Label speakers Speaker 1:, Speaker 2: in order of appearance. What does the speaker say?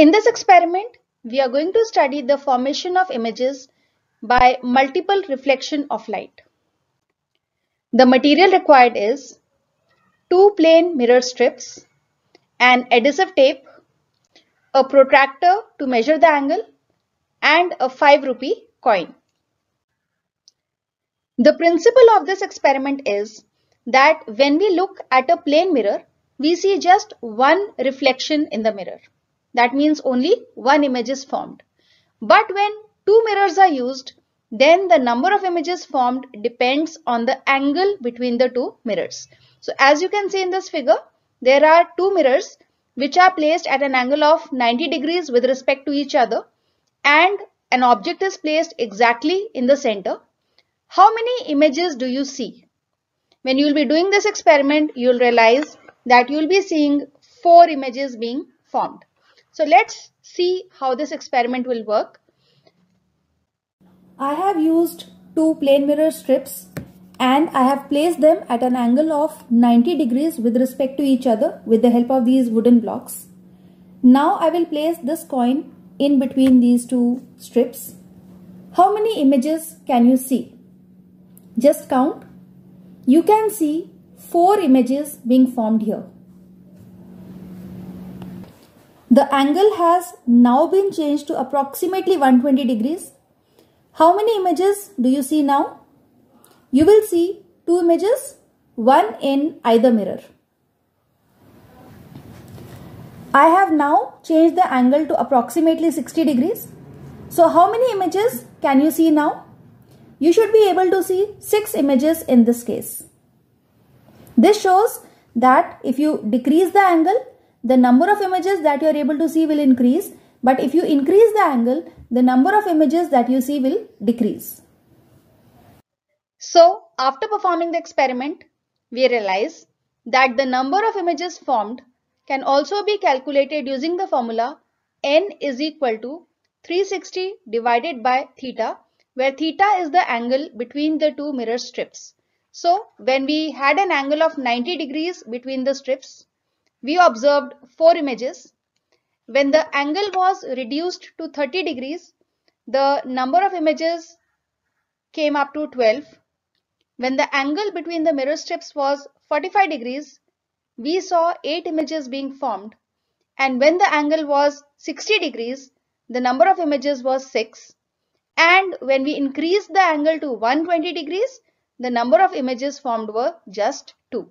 Speaker 1: In this experiment, we are going to study the formation of images by multiple reflection of light. The material required is 2 plain mirror strips, an adhesive tape, a protractor to measure the angle, and a 5 rupee coin. The principle of this experiment is that when we look at a plane mirror, we see just one reflection in the mirror. That means only one image is formed. But when two mirrors are used, then the number of images formed depends on the angle between the two mirrors. So as you can see in this figure, there are two mirrors which are placed at an angle of 90 degrees with respect to each other, and an object is placed exactly in the center. How many images do you see? When you will be doing this experiment, you will realize that you will be seeing 4 images being formed. So let's see how this experiment will work.
Speaker 2: I have used 2 plane mirror strips and I have placed them at an angle of 90 degrees with respect to each other with the help of these wooden blocks. Now I will place this coin in between these 2 strips. How many images can you see? Just count. You can see 4 images being formed here. The angle has now been changed to approximately 120 degrees. How many images do you see now? You will see 2 images, one in either mirror. I have now changed the angle to approximately 60 degrees. So how many images can you see now? You should be able to see 6 images in this case. This shows that if you decrease the angle, the number of images that you are able to see will increase, but if you increase the angle, the number of images that you see will decrease.
Speaker 1: So, after performing the experiment, we realize that the number of images formed can also be calculated using the formula n is equal to 360 divided by theta, where theta is the angle between the two mirror strips. So, when we had an angle of 90 degrees between the strips, we observed 4 images. When the angle was reduced to 30 degrees, the number of images came up to 12. When the angle between the mirror strips was 45 degrees, we saw 8 images being formed. And when the angle was 60 degrees, the number of images was 6. And when we increased the angle to 120 degrees, the number of images formed were just 2.